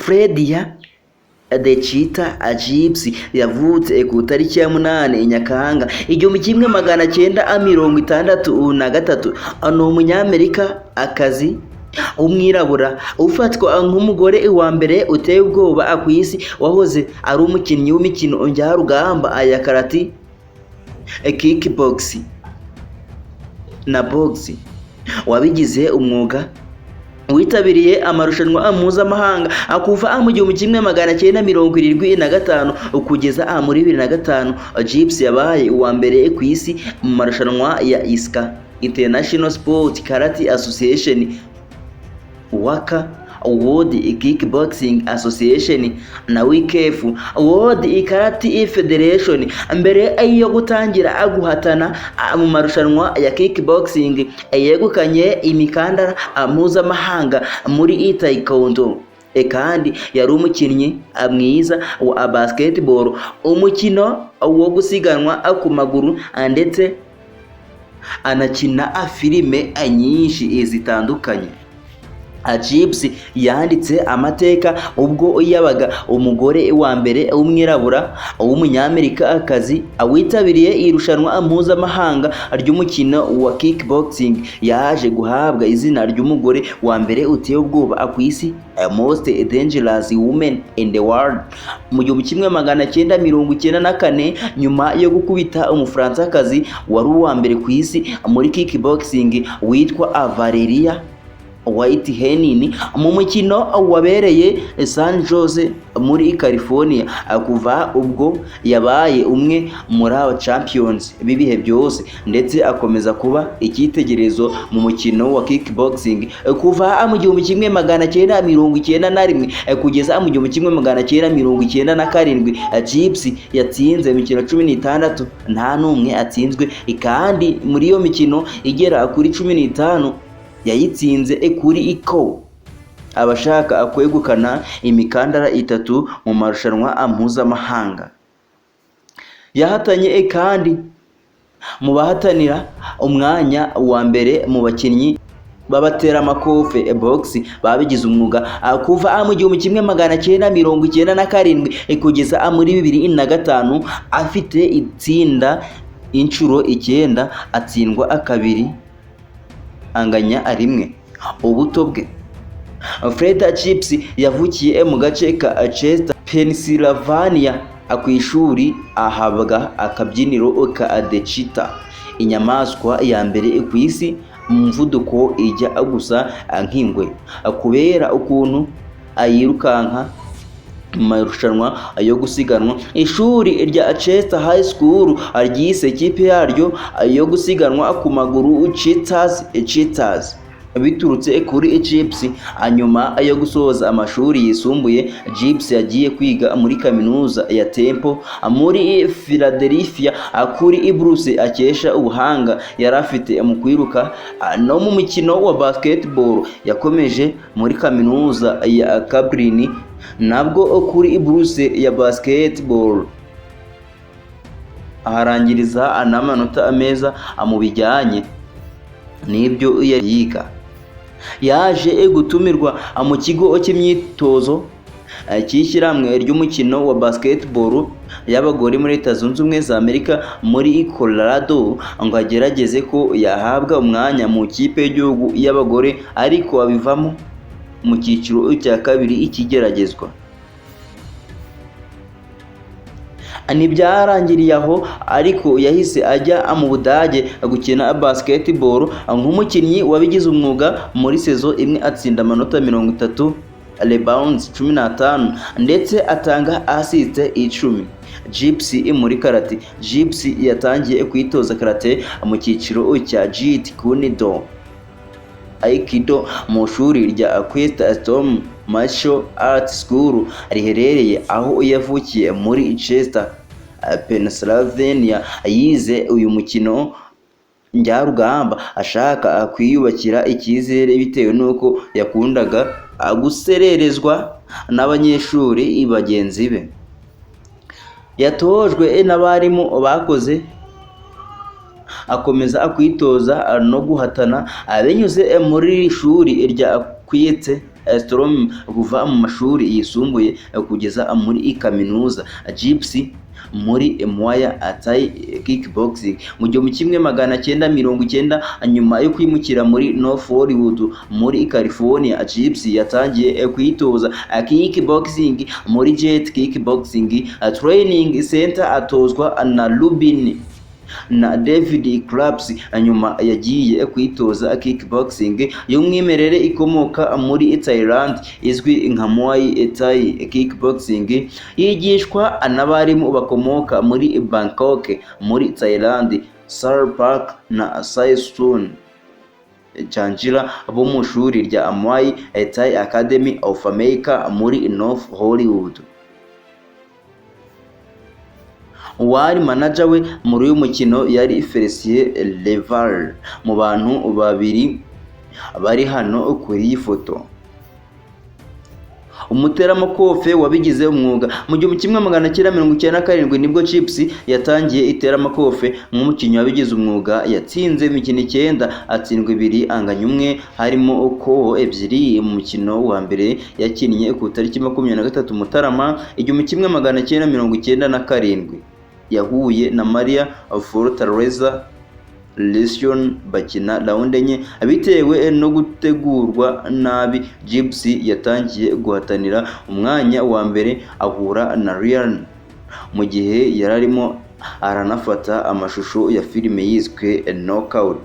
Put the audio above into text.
Fredia The Cheetah Gypsy yavutse ku tariki ya 8 Nyakanga 1963. Ni umunyamerika akazi umwirabura ufatwa nk'umugore wa mbere uteye ubwoba ku isi, wahoze ari umukinnyi w'imikino njyarugamba ya karate, kickboxing na boxing, wabigize umwuga, witabiriye amarushanwa mpuzamahanga kuva mu 1975 kugeza muri 2005. Gypsy yabaye uwa mbere ku isi mu marushanwa ya ISKA, International Sport Karate Association, WAKA, World Kickboxing Association na WKF, World Karate Federation. Mbere yo gutangira guhatana mu marushanwa ya kickboxing, yegukanye imikandara mpuzamahanga muri Iteyubwoba, kandi yari umukinnyi mwiza wa basketball, umukino wo gusiganwa ku maguru, ndetse anakina filime nyinshi zitandukanye. Gypsy yanditse amateka ubwo yabaga umugore wa mbere w'umwirabura w'umunyamerika akazi witabiriye irushanwa mpuzamahanga ry'umukino wa kickboxing. Yaje guhabwa izina ry'umugore wa mbere uteye ubwoba ku isi, most dangerous woman in the world, mu 1994, nyuma yo gukubita umufransakazi wari uwa mbere ku isi muri kickboxing witwa Valeria White Henini mu mukino wabereye San Jose muri California. Kuva ubwo yabaye umwe muri aba champions b'ibihe byose, ndetse akomeza kuba icyitegererezo mu mukino wa kickboxing. Kuva mu 1991 kugeza mu 1997, Gypsy yatsinze imikino 16, nta n'umwe atsinzwe, kandi muri iyo mikino igera kuri 15 yayitsinze kuri iko. Abashaka kwegukana imikandara 3 mu marushanwa mpuzamahanga. Yahatanye kandi mu bahatanira umwanya wa mbere mu bakinnyi babatera amakofe box babigize umwuga kuva mu 1997 kugeza muri 2005. Afite itsinda inshuro 9, atsindwa 2, anganya 1. Ubuto bwe. Fredia Gypsy yavukiye mu gace ka Chester, Pennsylvania. Ku ishuri ahabwa akabyiniro ka The Cheetah, inyamaswa ya mbere ku isi mu mvuduko ijya gusa nk'ingwe, kubera ukuntu ayirukanka mu marushanwa yo gusiganwa. Ishuri rya Chester High School ryise ikipe yaryo yo gusiganwa ku maguru Cheetahs, biturutse kuri Gypsy. Nyuma yo gusoza amashuri yisumbuye, Gypsy yagiye kwiga muri kaminuza ya Temple muri Philadelphia. Kuri Bruce akesha ubuhanga yari afite mu kwiruka no mu mukino wa basketball. Yakomeje muri kaminuza ya Cambridge, nabwo kuri Bruce ya basketball aharangiriza n'amanota meza mu bijyanye n'ibyo yiga. Yaje gutumirwa mu kigo cy'imyitozo cy'ishyirahamwe ry'umukino wa basketball y'abagore muri Leta Zunze Ubumwe za Amerika muri Colorado, ngo agerageze ko yahabwa umwanya mu kipe y'igihugu y'abagore, ariko abivamo mu cyiciro cya kabiri ikigeragezwa. Ntibyarangiriye aho, ariko yahise ajya mu Budage gukina basketball nk'umukinnyi wabigize umwuga. Muri sezo imwe atsinda amanota 30, rebounds 15, ndetse atanga assist 10. Gypsy muri karate. Gypsy yatangiye kwitoza karate mu cyiciro cya Jeet Kune Do Aikido mu shuri rya Queenstown Martial Arts School riherereye aho yavukiye muri Chester, Pennsylvania. Yize uyu mukino njyarugamba ashaka kwiyubakira icyizere bitewe n'uko yakundaga gusererezwa n'abanyeshuri bagenzi be. Yatojwe n'abarimu bakoze, akomeza kwitoza no guhatana binyuze muri shuri rya Kwisi Storm kuva mu mashuri yisumbuye kugeza muri kaminuza, Gypsy muri Muay Thai Kickboxing. Mu 1990 nyuma yo kwimukira muri North Hollywood muri California, Gypsy yatangiye kwitoza kickboxing muri Jet Kickboxing Training Center, atozwa na Rubin na David Clubs. Nyuma yagiye kwitoza kickboxing y'umwimerere ikomoka muri Thailand izwi nka Muay Thai Kickboxing, yigishwa n'abarimu bakomoka muri Bangkok muri Thailand, Park na Saistun Chanjira bo mu shuri rya Muay Thai Academy of America muri North Hollywood. Uwari manager we muri uyu mukino yari Felicien Leval. Mu bantu babiri bari hano kuri iyi foto, umuteramakofe wabigize umwuga. Mu 1997 nibwo Gypsy yatangiye iteramakofe nk'umukinnyi wabigize umwuga. Yatsinze imikino 9, atsindwa 2, anganya 1, harimo uko 2 mu mukino wa mbere yakinnye ku tariki 23 Mutarama 1997. Yahuye na Maria Fortaleza Lesion bakina round enye. Bitewe no gutegurwa nabi, Gypsy yatangiye guhatanira umwanya wa mbere ahura na Ryan mu gihe yararimo aranafata amashusho ya filime yiswe Knockout.